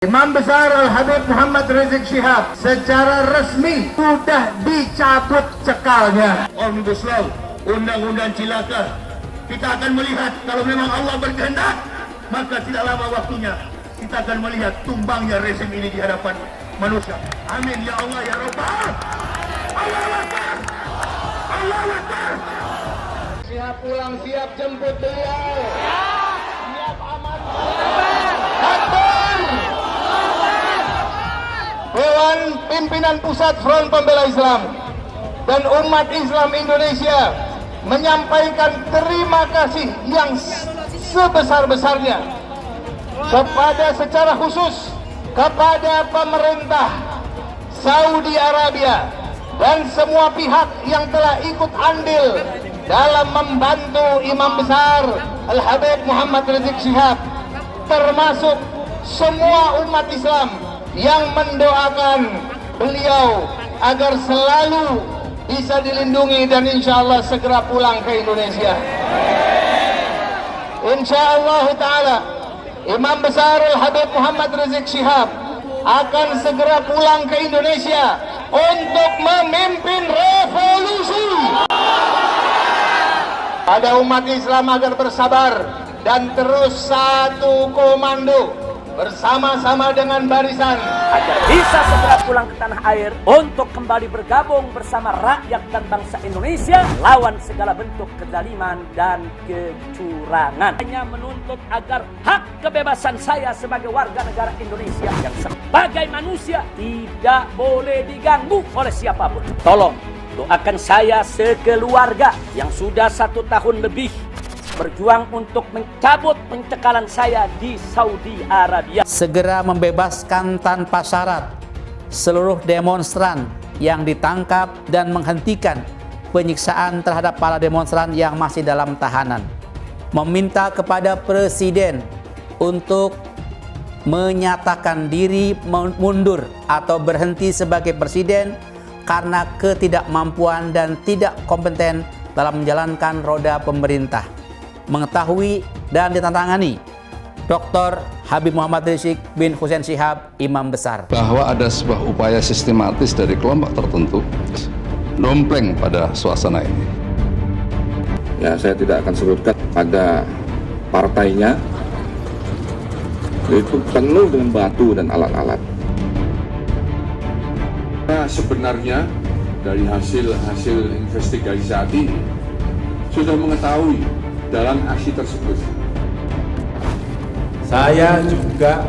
Imam Besar Al-Habib Muhammad Rizik Syihab secara resmi sudah dicabut cekalnya. Omnibus Law, undang-undang cilaka. Kita akan melihat kalau memang Allah berkehendak, maka tidak lama waktunya kita akan melihat tumbangnya rezim ini di hadapan manusia. Amin ya Allah ya Rabbal. Allahu Akbar. Allahu Akbar. Siap pulang, siap jemput beliau. Siap aman. Dewan Pimpinan Pusat Front Pembela Islam dan umat Islam Indonesia menyampaikan terima kasih yang sebesar-besarnya secara khusus kepada pemerintah Saudi Arabia dan semua pihak yang telah ikut andil dalam membantu Imam Besar Al-Habib Muhammad Rizik Syihab, termasuk semua umat Islam yang mendoakan beliau agar selalu bisa dilindungi dan insya Allah segera pulang ke Indonesia. Insya Allah Ta'ala Imam Besar Al-Habib Muhammad Rizik Syihab akan segera pulang ke Indonesia untuk memimpin revolusi. Pada umat Islam agar bersabar dan terus satu komando bersama-sama dengan barisan agar bisa segera pulang ke tanah air untuk kembali bergabung bersama rakyat dan bangsa Indonesia lawan segala bentuk kezaliman dan kecurangan. Hanya menuntut agar hak kebebasan saya sebagai warga negara Indonesia yang sebagai manusia tidak boleh diganggu oleh siapapun. Tolong doakan saya sekeluarga yang sudah 1 tahun lebih berjuang untuk mencabut pencekalan saya di Saudi Arabia. Segera membebaskan tanpa syarat seluruh demonstran yang ditangkap dan menghentikan penyiksaan terhadap para demonstran yang masih dalam tahanan. Meminta kepada Presiden untuk menyatakan diri mundur atau berhenti sebagai Presiden karena ketidakmampuan dan tidak kompeten dalam menjalankan roda pemerintah. Mengetahui dan ditandatangani Dr. Habib Muhammad Rizik bin Hussein Syihab, Imam Besar. Bahwa ada sebuah upaya sistematis dari kelompok tertentu dompleng pada suasana ini. Ya, saya tidak akan sebutkan pada partainya, itu penuh dengan batu dan alat-alat. Nah, sebenarnya dari hasil investigasi saat ini sudah mengetahui dalam aksi tersebut. Saya juga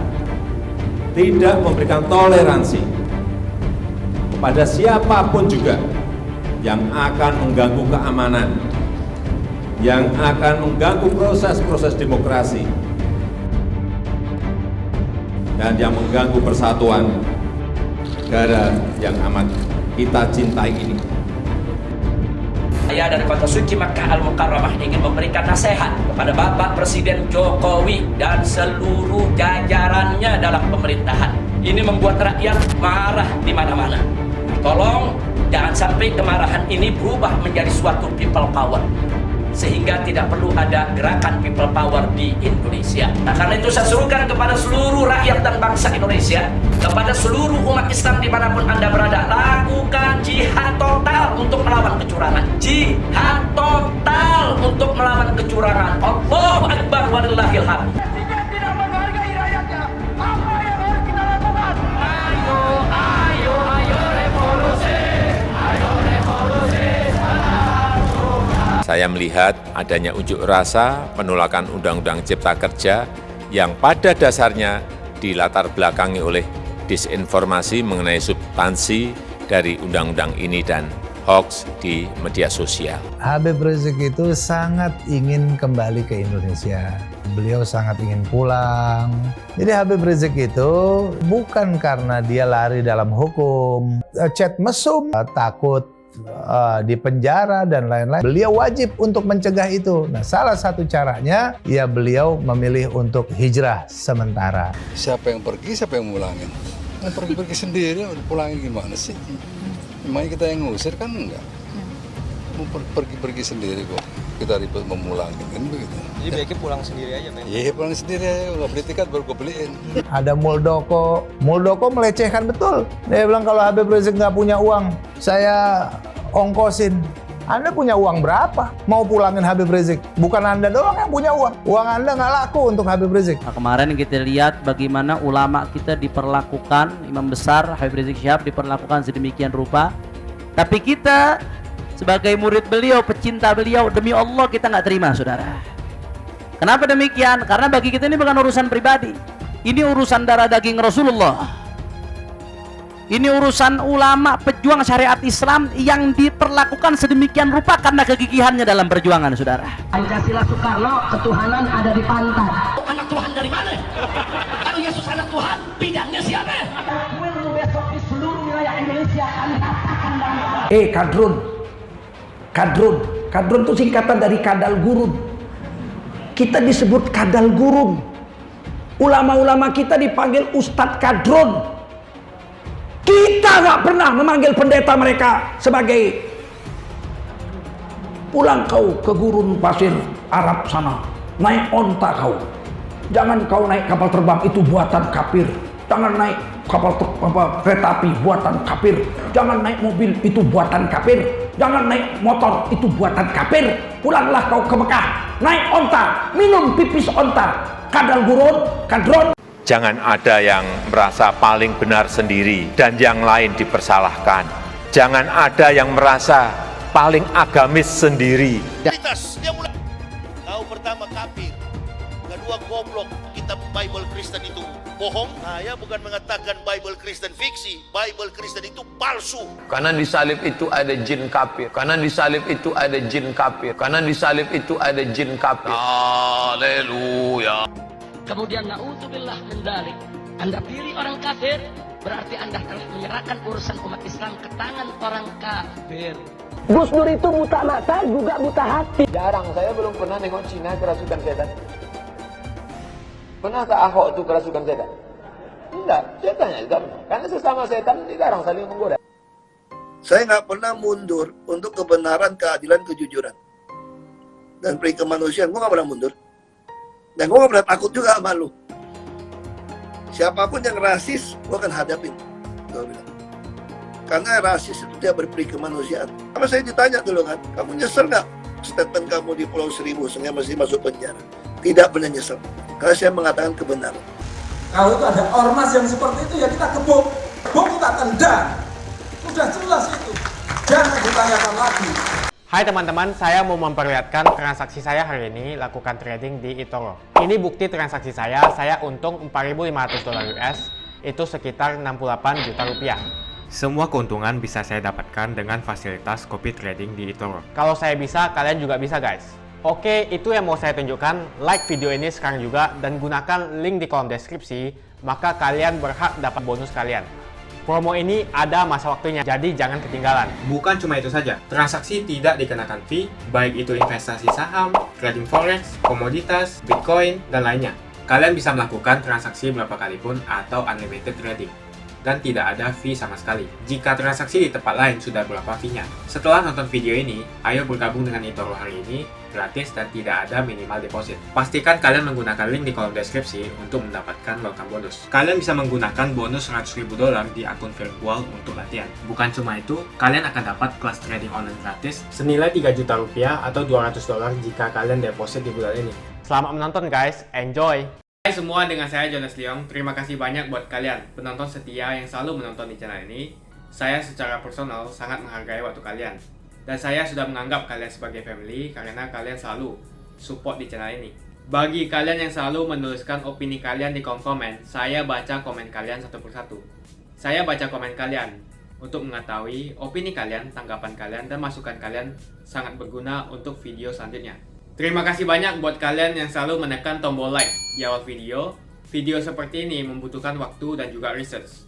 tidak memberikan toleransi kepada siapapun juga yang akan mengganggu keamanan, yang akan mengganggu proses-proses demokrasi, dan yang mengganggu persatuan negara yang amat kita cintai ini. Saya dari Kota Suci Makkah Al-Mukarramah ingin memberikan nasihat kepada Bapak Presiden Jokowi dan seluruh jajarannya dalam pemerintahan. Ini membuat rakyat marah di mana-mana. Tolong jangan sampai kemarahan ini berubah menjadi suatu people power, sehingga tidak perlu ada gerakan people power di Indonesia. Nah, karena itu saya serukan kepada seluruh rakyat dan bangsa Indonesia, kepada seluruh umat Islam dimanapun Anda berada, lakukan jihad total untuk melawan kecurangan. Jihad total untuk melawan kecurangan. Allahu Akbar walillahil hamd. Presiden tidak menghargai rakyatnya. Apa yang harus kita lakukan? Ayo revolusi. Ayo revolusi. Saya melihat adanya unjuk rasa penolakan Undang-Undang Cipta Kerja yang pada dasarnya dilatar belakangi oleh disinformasi mengenai substansi dari undang-undang ini dan hoax di media sosial. Habib Rizik itu sangat ingin kembali ke Indonesia. Beliau sangat ingin pulang. Jadi Habib Rizik itu bukan karena dia lari dalam hukum, chat mesum, takut di penjara dan lain-lain. Beliau wajib untuk mencegah itu. Nah, salah satu caranya ya beliau memilih untuk hijrah sementara. Siapa yang pergi, siapa yang mulangin? Pergi sendiri, pulangin gimana sih? Memangnya kita yang ngusir kan enggak? Mau pergi sendiri kok. kita ribet memulangin kan begitu. Jadi baiknya pulang sendiri aja, men. Iya pulang sendiri aja, nggak beli tiket baru gue beliin. Ada Muldoko melecehkan betul. Dia bilang kalau Habib Rizik nggak punya uang, saya ongkosin. Anda punya uang berapa? Mau pulangin Habib Rizik? Bukan Anda doang yang punya uang. Uang Anda nggak laku untuk Habib Rizik. Nah, kemarin kita lihat bagaimana ulama kita diperlakukan, Imam Besar Habib Rizik Syihab diperlakukan sedemikian rupa. Tapi kita sebagai murid beliau, pecinta beliau, demi Allah kita nggak terima, saudara. Kenapa demikian? Karena bagi kita ini bukan urusan pribadi. Ini urusan darah daging Rasulullah. Ini urusan ulama pejuang syariat Islam yang diperlakukan sedemikian rupa karena kegigihannya dalam perjuangan, saudara. Pancasila Soekarno, ketuhanan ada di pantat. Anak Tuhan dari mana? Kalau Yesus anak Tuhan, bidangnya siapa? Besok di seluruh wilayah Indonesia akan katakan Kadrun itu singkatan dari kadal gurun. Kita disebut kadal gurun. Ulama-ulama kita dipanggil Ustadz Kadrun. Kita nggak pernah memanggil pendeta mereka sebagai pulang kau ke gurun pasir Arab sana, naik onta kau. Jangan kau naik kapal terbang, itu buatan kafir. Jangan naik kereta api, buatan kafir. Jangan naik mobil, itu buatan kafir. Jangan naik motor, itu buatan kafir. Pulanglah kau ke Mekah, naik onta, minum pipis onta. Kadal gurun, kadron. Jangan ada yang merasa paling benar sendiri dan yang lain dipersalahkan. Jangan ada yang merasa paling agamis sendiri. Dia mulai tahu pertama kafir, kedua goblok. Kitab Bible Kristen itu bohong. Saya bukan mengatakan Bible Kristen fiksi, Bible Kristen itu palsu. Karena di salib itu ada jin kafir. Karena di salib itu ada jin kafir. Karena di salib itu ada jin kafir. Haleluya. Kemudian na'udzubillah min dzalik. Anda pilih orang kafir, berarti Anda telah menyerahkan urusan umat Islam ke tangan orang kafir. Gus Dur itu buta mata juga buta hati. Jarang, saya belum pernah nengok Cina kerasukan setan. Pernah tak Ahok itu kerasukan setan? Enggak, setannya juga pernah. Karena sesama setan jarang saling menggoda. Saya nggak pernah mundur untuk kebenaran, keadilan, kejujuran, dan peri kemanusiaan. Gue nggak pernah mundur. Dan gue gak pernah takut juga sama lu. Siapapun yang rasis, gue akan hadapin. Gue bilang. Karena rasis itu dia berperi kemanusiaan. Karena saya ditanya dulu kan, kamu nyesel gak statement kamu di Pulau Seribu sehingga masih masuk penjara? Tidak benar nyesel. Karena saya mengatakan kebenaran. Kalau itu ada ormas yang seperti itu, ya kita gebuk. Gebuk kita tendang. Sudah jelas itu. Jangan ditanyakan lagi. Hai teman-teman, saya mau memperlihatkan transaksi saya hari ini lakukan trading di eToro. Ini bukti transaksi saya untung $4.500 US, itu sekitar 68 juta rupiah. Semua keuntungan bisa saya dapatkan dengan fasilitas copy trading di eToro. Kalau saya bisa, kalian juga bisa guys. Oke, itu yang mau saya tunjukkan. Like video ini sekarang juga dan gunakan link di kolom deskripsi, maka kalian berhak dapat bonus kalian. Promo ini ada masa waktunya, jadi jangan ketinggalan. Bukan cuma itu saja, transaksi tidak dikenakan fee, baik itu investasi saham, trading forex, komoditas, bitcoin, dan lainnya. Kalian bisa melakukan transaksi berapa kali pun atau unlimited trading. Dan tidak ada fee sama sekali. Jika transaksi di tempat lain sudah berapa fee-nya. Setelah nonton video ini, ayo bergabung dengan eToro hari ini, gratis dan tidak ada minimal deposit. Pastikan kalian menggunakan link di kolom deskripsi untuk mendapatkan welcome bonus. Kalian bisa menggunakan bonus $100.000 di akun virtual untuk latihan. Bukan cuma itu, kalian akan dapat kelas trading online gratis senilai 3 juta rupiah atau $200 jika kalian deposit di bulan ini. Selamat menonton guys, enjoy! Hai semua, dengan saya Jonas Leong. Terima kasih banyak buat kalian penonton setia yang selalu menonton di channel ini. Saya secara personal sangat menghargai waktu kalian. Dan saya sudah menganggap kalian sebagai family karena kalian selalu support di channel ini. Bagi kalian yang selalu menuliskan opini kalian di kolom komen, saya baca komen kalian satu persatu. Saya baca komen kalian untuk mengetahui opini kalian, tanggapan kalian, dan masukan kalian sangat berguna untuk video selanjutnya. Terima kasih banyak buat kalian yang selalu menekan tombol like di awal video. Video seperti ini membutuhkan waktu dan juga research.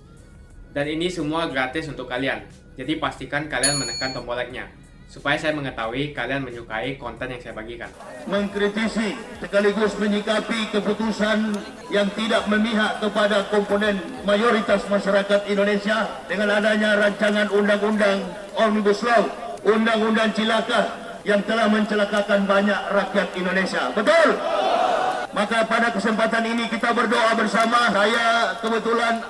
Dan ini semua gratis untuk kalian. Jadi pastikan kalian menekan tombol like-nya supaya saya mengetahui kalian menyukai konten yang saya bagikan. Mengkritisi sekaligus menyikapi keputusan yang tidak memihak kepada komponen mayoritas masyarakat Indonesia dengan adanya rancangan undang-undang Omnibus Law, undang-undang cilaka yang telah mencelakakan banyak rakyat Indonesia. Betul? Maka pada kesempatan ini kita berdoa bersama. Saya kebetulan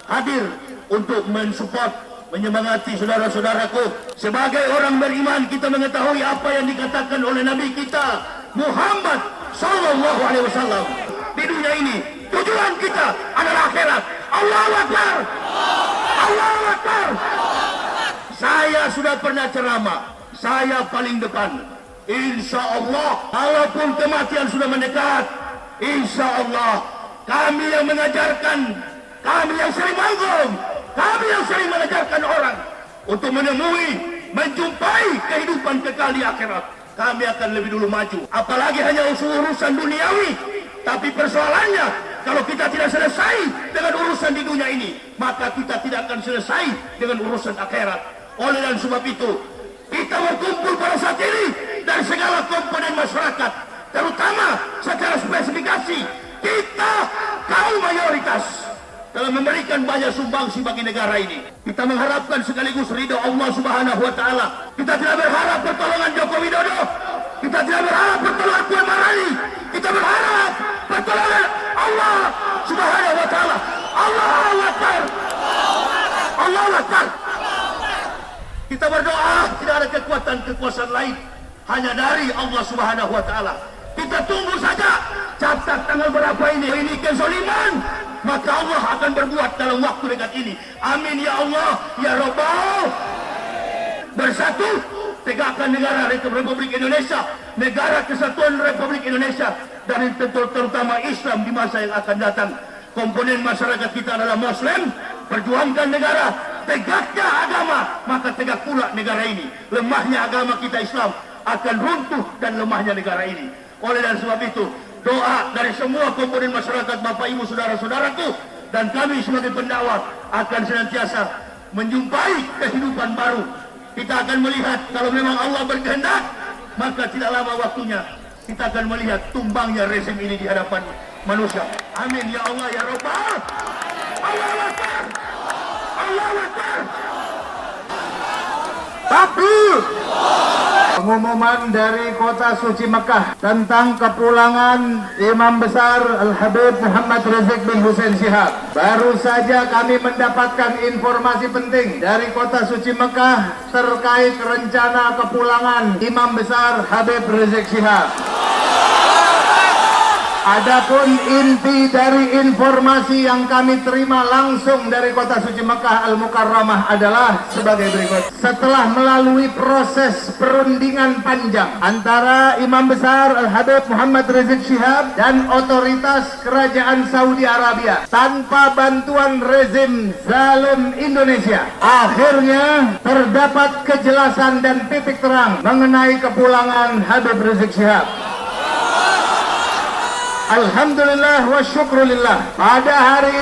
hadir untuk mensupport, menyemangati saudara-saudaraku. Sebagai orang beriman, kita mengetahui apa yang dikatakan oleh Nabi kita Muhammad Sallallahu Alaihi Wasallam. Di dunia ini tujuan kita adalah akhirat. Allahu Akbar. Allahu Akbar. Saya sudah pernah ceramah. Saya paling depan. Insya Allah, walaupun kematian sudah mendekat, insya Allah kami yang mengajarkan, kami yang sering manggung, kami yang sering mengajarkan orang untuk menemui, menjumpai kehidupan kekal di akhirat. Kami akan lebih dulu maju. Apalagi hanya urusan duniawi. Tapi persoalannya, kalau kita tidak selesai dengan urusan di dunia ini, maka kita tidak akan selesai dengan urusan akhirat. Oleh dan sebab itu, kita berkumpul pada saat ini dari segala komponen masyarakat, terutama secara spesifikasi kita kaum mayoritas dalam memberikan banyak sumbangsi bagi negara ini. Kita mengharapkan sekaligus ridho Allah Subhanahu wa Ta'ala. Kita tidak berharap pertolongan Joko Widodo, kita tidak berharap pertolongan Puan Maharani, kita berharap pertolongan Allah Subhanahu wa Ta'ala. Allahu Akbar. Allahu Akbar. Kita berdoa, tidak ada kekuasaan lain hanya dari Allah Subhanahu wa Ta'ala. Kita tunggu saja, catat tanggal berapa ini kezaliman, maka Allah akan berbuat dalam waktu dekat ini. Amin ya Allah, ya Rabbal. Bersatu, tegakkan negara Republik Indonesia, negara kesatuan Republik Indonesia, dan terutama Islam di masa yang akan datang. Komponen masyarakat kita adalah Muslim, perjuangkan negara, tegaknya agama, maka tegak pula negara ini. Lemahnya agama kita Islam akan runtuh dan lemahnya negara ini. Oleh dan sebab itu, doa dari semua komponen masyarakat, Bapak Ibu Saudara-saudaraku, dan kami sebagai pendakwah akan senantiasa menjumpai kehidupan baru. Kita akan melihat, kalau memang Allah berkehendak, maka tidak lama waktunya kita akan melihat tumbangnya rezim ini di hadapan manusia. Amin ya Allah ya Rabbal. Allahu Akbar. Allahu Akbar. Takbir. Pengumuman dari Kota Suci Mekah tentang kepulangan Imam Besar Al-Habib Muhammad Rizik bin Hussein Shihab. Baru saja kami mendapatkan informasi penting dari Kota Suci Mekah terkait rencana kepulangan Imam Besar Habib Rizik Shihab. Adapun inti dari informasi yang kami terima langsung dari Kota Suci Mekah Al-Mukarramah adalah sebagai berikut. Setelah melalui proses perundingan panjang antara Imam Besar Al-Habib Muhammad Rizik Shihab dan otoritas Kerajaan Saudi Arabia tanpa bantuan rezim zalim Indonesia, akhirnya terdapat kejelasan dan titik terang mengenai kepulangan Habib Rizik Shihab. Alhamdulillah wa syukrulillah. Pada hari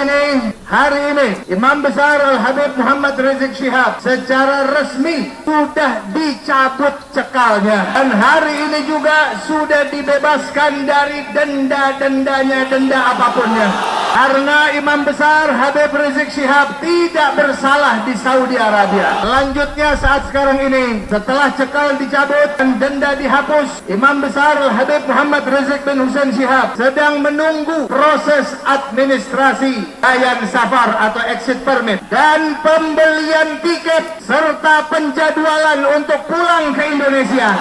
ini Imam Besar Al-Habib Muhammad Rizik Shihab secara resmi sudah dicabut cekalnya, dan hari ini juga sudah dibebaskan dari denda-dendanya, denda apapunnya, karena Imam Besar Habib Rizik Shihab tidak bersalah di Saudi Arabia. Selanjutnya saat sekarang ini, setelah cekal dicabut dan denda dihapus, Imam Besar Al-Habib Muhammad Rizik bin Hussein Shihab sedang menunggu proses administrasi layan safar atau exit permit dan pembelian tiket serta penjadwalan untuk pulang ke Indonesia.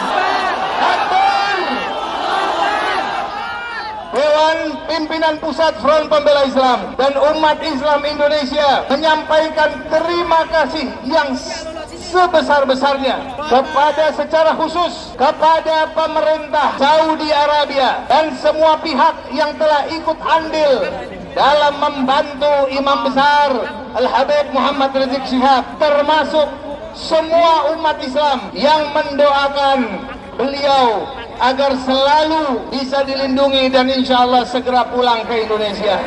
Dewan Pimpinan Pusat Front Pembela Islam dan umat Islam Indonesia menyampaikan terima kasih yang sebesar-besarnya secara khusus kepada pemerintah Saudi Arabia dan semua pihak yang telah ikut andil dalam membantu Imam Besar Al-Habib Muhammad Rizik Shihab, termasuk semua umat Islam yang mendoakan beliau agar selalu bisa dilindungi dan insya Allah segera pulang ke Indonesia.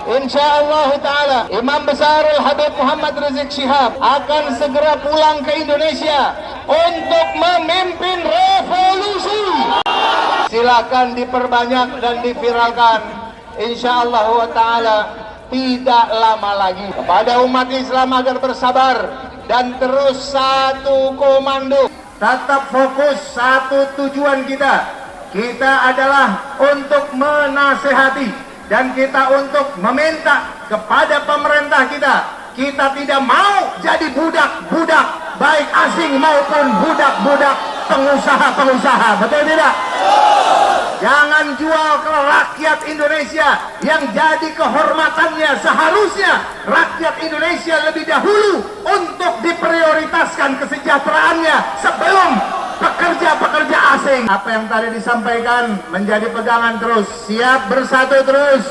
InsyaAllah ta'ala Imam Besar Al-Habib Muhammad Rizik Shihab akan segera pulang ke Indonesia untuk memimpin revolusi. Silakan diperbanyak dan diviralkan. InsyaAllah ta'ala tidak lama lagi. Kepada umat Islam agar bersabar dan terus satu komando, tetap fokus satu tujuan kita. Kita adalah untuk menasehati dan kita untuk meminta kepada pemerintah kita. Kita tidak mau jadi budak-budak baik asing maupun budak-budak pengusaha-pengusaha. Betul tidak? Jangan jual ke rakyat Indonesia yang jadi kehormatannya. Seharusnya rakyat Indonesia lebih dahulu untuk diprioritaskan kesejahteraannya sebelum pekerja-pekerja asing. Apa yang tadi disampaikan menjadi pegangan terus. Siap bersatu terus.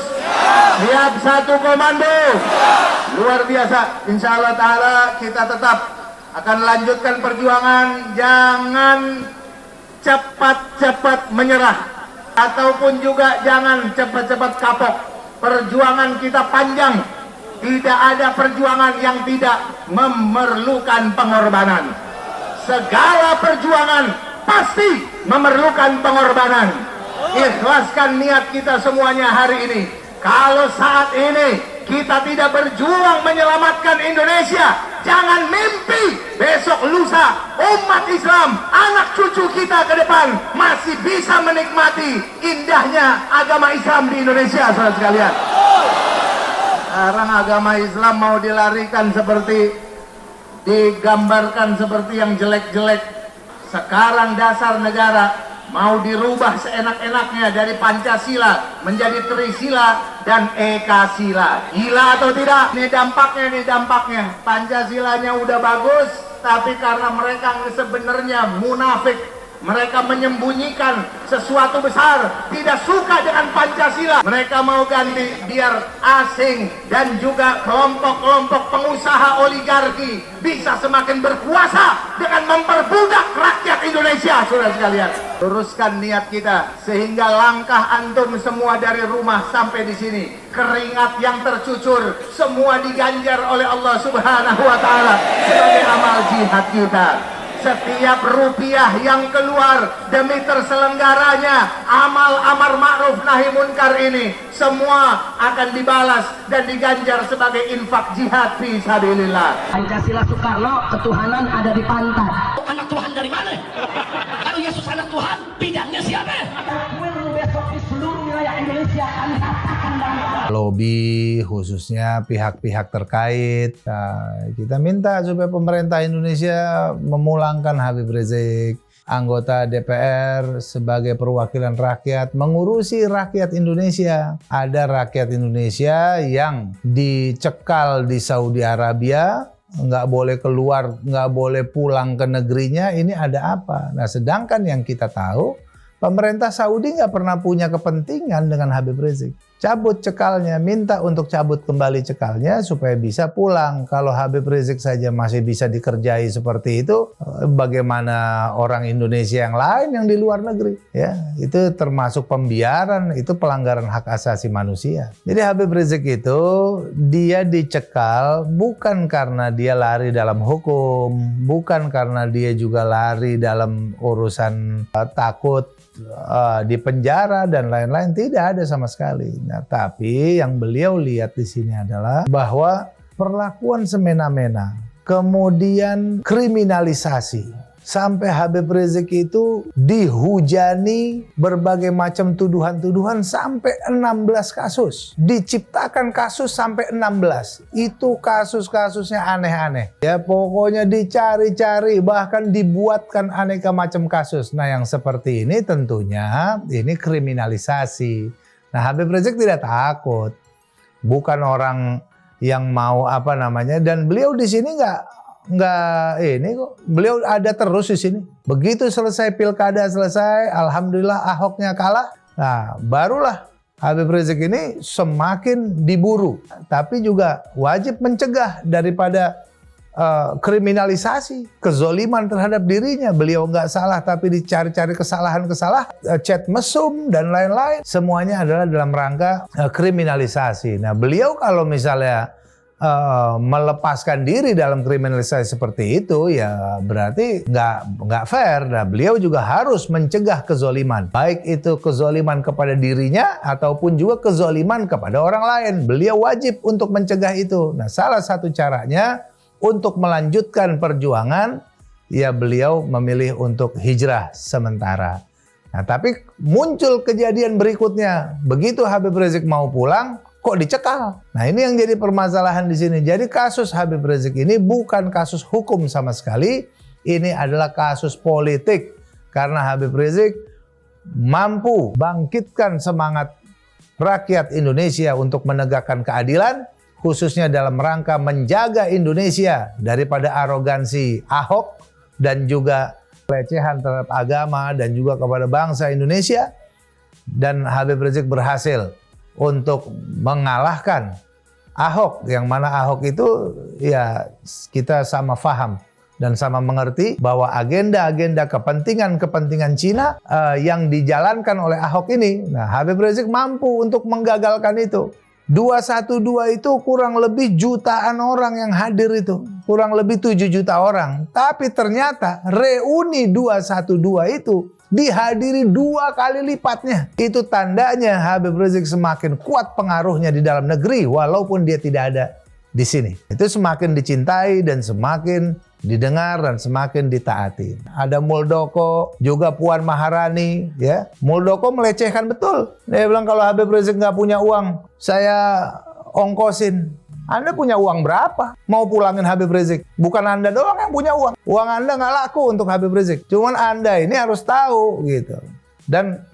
Siap satu komando. Luar biasa. Insya Allah Ta'ala kita tetap akan lanjutkan perjuangan. Jangan cepat-cepat menyerah. Ataupun juga jangan cepat-cepat kapok. Perjuangan kita panjang. Tidak ada perjuangan yang tidak memerlukan pengorbanan. Segala perjuangan pasti memerlukan pengorbanan. Ikhlaskan niat kita semuanya hari ini. Kalau saat ini kita tidak berjuang menyelamatkan Indonesia, jangan mimpi besok lusa umat Islam, anak cucu kita ke depan masih bisa menikmati indahnya agama Islam di Indonesia, saudara sekalian. Sekarang agama Islam mau dilarikan digambarkan seperti yang jelek-jelek. Sekarang dasar negara mau dirubah seenak-enaknya dari Pancasila menjadi Trisila dan Ekasila. Gila atau tidak? Ini dampaknya. Pancasilanya udah bagus, tapi karena mereka sebenarnya munafik, mereka menyembunyikan sesuatu besar, tidak suka dengan Pancasila. Mereka mau ganti biar asing dan juga kelompok-kelompok pengusaha oligarki bisa semakin berkuasa dengan memperbudak rakyat Indonesia, saudara sekalian. Luruskan niat kita sehingga langkah antum semua dari rumah sampai di sini, keringat yang tercucur semua diganjar oleh Allah Subhanahu wa Ta'ala sebagai amal jihad kita. Setiap rupiah yang keluar demi terselenggaranya amal amar ma'ruf nahi munkar ini semua akan dibalas dan diganjar sebagai infak jihad fi sabilillah. Pancasila Soekarno, ketuhanan ada di pantat. Anak Tuhan dari mana? Kalau Yesus anak Tuhan, bidangnya siapa? Besok di seluruh wilayah Indonesia kami katakan lobby khususnya pihak-pihak terkait. Nah, kita minta supaya pemerintah Indonesia memulangkan Habib Rizik, anggota DPR sebagai perwakilan rakyat, mengurusi rakyat Indonesia. Ada rakyat Indonesia yang dicekal di Saudi Arabia, nggak boleh keluar, nggak boleh pulang ke negerinya. Ini ada apa? Nah, sedangkan yang kita tahu, pemerintah Saudi nggak pernah punya kepentingan dengan Habib Rizik. Cabut cekalnya, minta untuk cabut kembali cekalnya supaya bisa pulang. Kalau Habib Rizik saja masih bisa dikerjai seperti itu, bagaimana orang Indonesia yang lain yang di luar negeri? Ya, itu termasuk pembiaran, itu pelanggaran hak asasi manusia. Jadi Habib Rizik itu dia dicekal bukan karena dia lari dalam hukum, bukan karena dia juga lari dalam urusan takut di penjara dan lain-lain, tidak ada sama sekali. Nah, tapi yang beliau lihat di sini adalah bahwa perlakuan semena-mena, kemudian kriminalisasi, sampai Habib Rizik itu dihujani berbagai macam tuduhan-tuduhan sampai 16 kasus. Diciptakan kasus sampai 16. Itu kasus-kasusnya aneh-aneh. Ya, pokoknya dicari-cari, bahkan dibuatkan aneka macam kasus. Nah, yang seperti ini tentunya ini kriminalisasi. Nah, Habib Rizik tidak takut. Bukan orang yang mau dan beliau di sini nggak ini kok, beliau ada terus di sini. Begitu selesai pilkada selesai, alhamdulillah Ahoknya kalah. Nah, barulah Habib Rizik ini semakin diburu. Tapi juga wajib mencegah daripada kriminalisasi, kezoliman terhadap dirinya. Beliau nggak salah tapi dicari-cari kesalahan-kesalahan, chat mesum dan lain-lain. Semuanya adalah dalam rangka kriminalisasi. Nah, beliau kalau misalnya melepaskan diri dalam kriminalisasi seperti itu, ya berarti nggak fair. Nah, beliau juga harus mencegah kezoliman, baik itu kezoliman kepada dirinya ataupun juga kezoliman kepada orang lain. Beliau wajib untuk mencegah itu. Nah, salah satu caranya untuk melanjutkan perjuangan ya beliau memilih untuk hijrah sementara. Nah, tapi muncul kejadian berikutnya. Begitu Habib Rizik mau pulang, kok dicekal. Nah, ini yang jadi permasalahan di sini. Jadi kasus Habib Rizik ini bukan kasus hukum sama sekali. Ini adalah kasus politik. Karena Habib Rizik mampu bangkitkan semangat rakyat Indonesia untuk menegakkan keadilan, khususnya dalam rangka menjaga Indonesia daripada arogansi Ahok dan juga pelecehan terhadap agama dan juga kepada bangsa Indonesia. Dan Habib Rizik berhasil untuk mengalahkan Ahok, yang mana Ahok itu ya kita sama faham dan sama mengerti bahwa agenda-agenda kepentingan Cina yang dijalankan oleh Ahok ini, nah Habib Rizik mampu untuk menggagalkan itu. 212 itu kurang lebih jutaan orang yang hadir itu. Kurang lebih 7 juta orang. Tapi ternyata reuni 212 itu dihadiri 2 kali lipatnya. Itu tandanya Habib Rizik semakin kuat pengaruhnya di dalam negeri walaupun dia tidak ada di sini. Itu semakin dicintai dan semakin didengar dan semakin ditaati. Ada Muldoko, juga Puan Maharani, ya. Muldoko melecehkan betul. Dia bilang kalau Habib Rizik nggak punya uang, saya ongkosin. Anda punya uang berapa? Mau pulangin Habib Rizik? Bukan Anda doang yang punya uang. Uang Anda nggak laku untuk Habib Rizik. Cuman Anda ini harus tahu gitu. Dan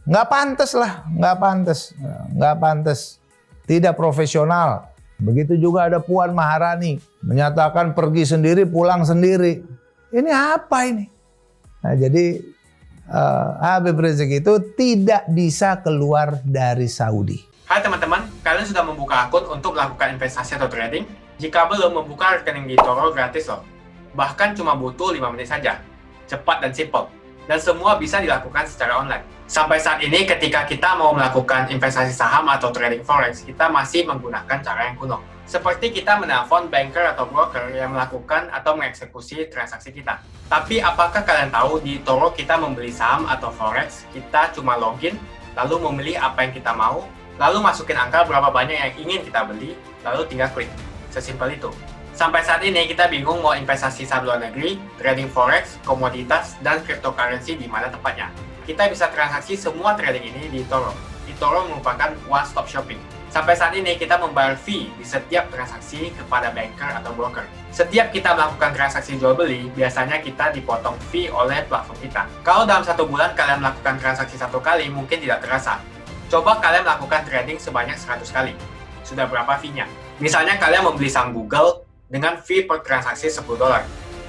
nggak pantas lah, nggak pantas. Tidak profesional. Begitu juga ada Puan Maharani menyatakan pergi sendiri, pulang sendiri. Ini apa ini? Nah, jadi Habib Rizik itu tidak bisa keluar dari Saudi. Hai teman-teman, kalian sudah membuka akun untuk melakukan investasi atau trading? Jika belum, membuka rekening di eToro gratis loh. Bahkan cuma butuh 5 menit saja. Cepat dan simple. Dan semua bisa dilakukan secara online. Sampai saat ini ketika kita mau melakukan investasi saham atau trading forex, kita masih menggunakan cara yang kuno. Seperti kita menelpon banker atau broker yang melakukan atau mengeksekusi transaksi kita. Tapi apakah kalian tahu di eToro kita membeli saham atau forex, kita cuma login, lalu memilih apa yang kita mau, lalu masukin angka berapa banyak yang ingin kita beli, lalu tinggal klik. Sesimpel itu. Sampai saat ini kita bingung mau investasi saham luar negeri, trading forex, komoditas, dan cryptocurrency di mana tempatnya. Kita bisa transaksi semua trading ini di eToro. eToro merupakan one-stop shopping. Sampai saat ini kita membayar fee di setiap transaksi kepada banker atau broker. Setiap kita melakukan transaksi jual beli, biasanya kita dipotong fee oleh platform kita. Kalau dalam 1 bulan kalian melakukan transaksi 1 kali, mungkin tidak terasa. Coba kalian melakukan trading sebanyak 100 kali. Sudah berapa fee-nya? Misalnya kalian membeli saham Google dengan fee per transaksi $10.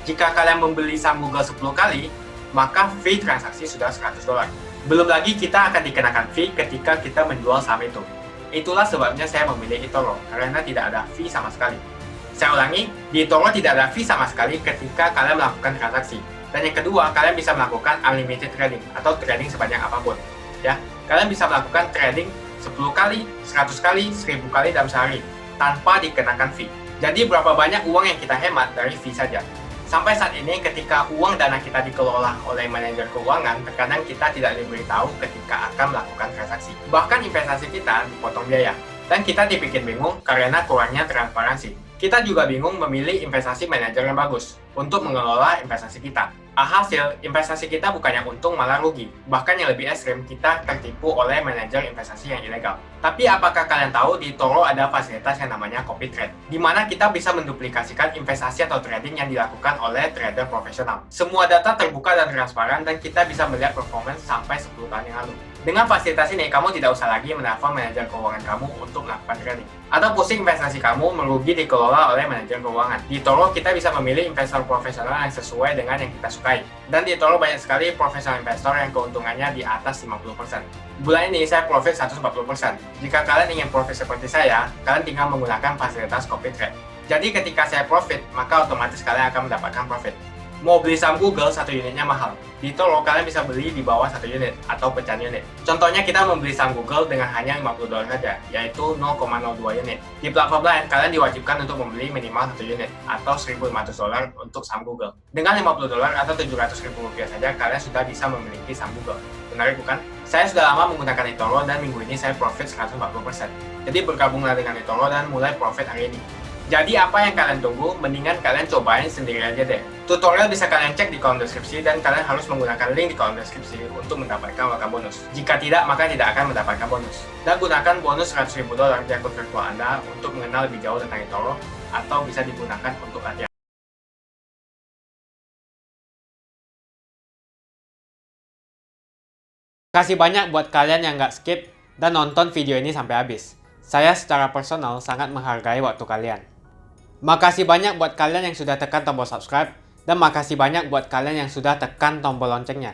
Jika kalian membeli saham Google 10 kali, maka fee transaksi sudah $100. Belum lagi kita akan dikenakan fee ketika kita menjual saham itu. Itulah sebabnya saya memilih eToro, karena tidak ada fee sama sekali. Saya ulangi, di eToro tidak ada fee sama sekali ketika kalian melakukan transaksi. Dan yang kedua, kalian bisa melakukan unlimited trading atau trading sebanyak apapun. Ya, kalian bisa melakukan trading 10 kali, 100 kali, 1000 kali dalam sehari tanpa dikenakan fee. Jadi berapa banyak uang yang kita hemat dari fee saja. Sampai saat ini ketika uang dana kita dikelola oleh manajer keuangan, terkadang kita tidak diberitahu ketika akan melakukan transaksi. Bahkan investasi kita dipotong biaya. Dan kita dibikin bingung karena kurangnya transparansi. Kita juga bingung memilih investasi manajer yang bagus untuk mengelola investasi kita. Alhasil, investasi kita bukannya untung malah rugi. Bahkan yang lebih ekstrim, kita tertipu oleh manajer investasi yang ilegal. Tapi apakah kalian tahu di eToro ada fasilitas yang namanya copy trade, di mana kita bisa menduplikasikan investasi atau trading yang dilakukan oleh trader profesional. Semua data terbuka dan transparan dan kita bisa melihat performance sampai 10 tahun yang lalu. Dengan fasilitas ini, kamu tidak usah lagi menelpon manajer keuangan kamu untuk melakukan trading. Atau pusing investasi kamu merugi dikelola oleh manajer keuangan. Di eToro kita bisa memilih investor profesional yang sesuai dengan yang kita sukai. Dan di eToro banyak sekali profesional investor yang keuntungannya di atas 50%. Bulan ini saya profit 140%. Jika kalian ingin profit seperti saya, kalian tinggal menggunakan fasilitas copy trade. Jadi ketika saya profit, maka otomatis kalian akan mendapatkan profit. Mau beli saham Google, 1 unitnya mahal. Di eToro kalian bisa beli di bawah 1 unit atau pecahan unit. Contohnya kita membeli saham Google dengan hanya $50 saja, yaitu 0,02 unit. Di platform lain, kalian diwajibkan untuk membeli minimal 1 unit atau $1.500 untuk saham Google. Dengan $50 atau Rp700.000 saja, kalian sudah bisa memiliki saham Google. Menarik bukan? Saya sudah lama menggunakan eToro dan minggu ini saya profit 140%. Jadi bergabunglah dengan eToro dan mulai profit hari ini. Jadi apa yang kalian tunggu, mendingan kalian cobain sendiri aja deh. Tutorial bisa kalian cek di kolom deskripsi dan kalian harus menggunakan link di kolom deskripsi untuk mendapatkan welcome bonus. Jika tidak, maka tidak akan mendapatkan bonus. Dan gunakan bonus $100.000 di akun virtual Anda untuk mengenal lebih jauh tentang eToro atau bisa digunakan untuk latihan. Kasih banyak buat kalian yang nggak skip dan nonton video ini sampai habis. Saya secara personal sangat menghargai waktu kalian. Makasih banyak buat kalian yang sudah tekan tombol subscribe, dan makasih banyak buat kalian yang sudah tekan tombol loncengnya.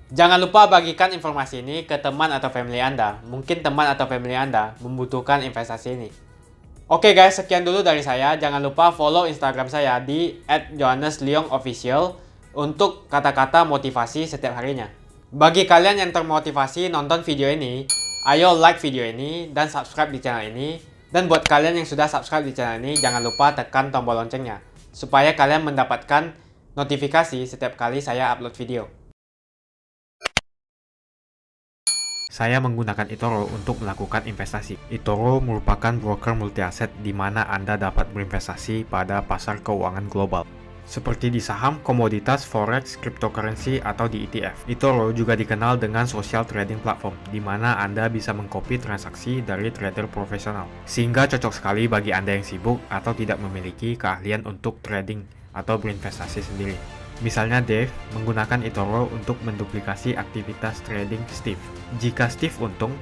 Jangan lupa bagikan informasi ini ke teman atau family Anda. Mungkin teman atau family Anda membutuhkan investasi ini. Oke guys, sekian dulu dari saya. Jangan lupa follow Instagram saya di @johannesleongofficial untuk kata-kata motivasi setiap harinya. Bagi kalian yang termotivasi nonton video ini, ayo like video ini dan subscribe di channel ini. Dan buat kalian yang sudah subscribe di channel ini, jangan lupa tekan tombol loncengnya supaya kalian mendapatkan notifikasi setiap kali saya upload video. Saya menggunakan eToro untuk melakukan investasi. eToro merupakan broker multi aset di mana Anda dapat berinvestasi pada pasar keuangan global, seperti di saham, komoditas, forex, cryptocurrency, atau di ETF. eToro juga dikenal dengan social trading platform, di mana Anda bisa mengcopy transaksi dari trader profesional, sehingga cocok sekali bagi Anda yang sibuk atau tidak memiliki keahlian untuk trading atau berinvestasi sendiri. Misalnya Dave menggunakan eToro untuk menduplikasi aktivitas trading Steve. Jika Steve untung,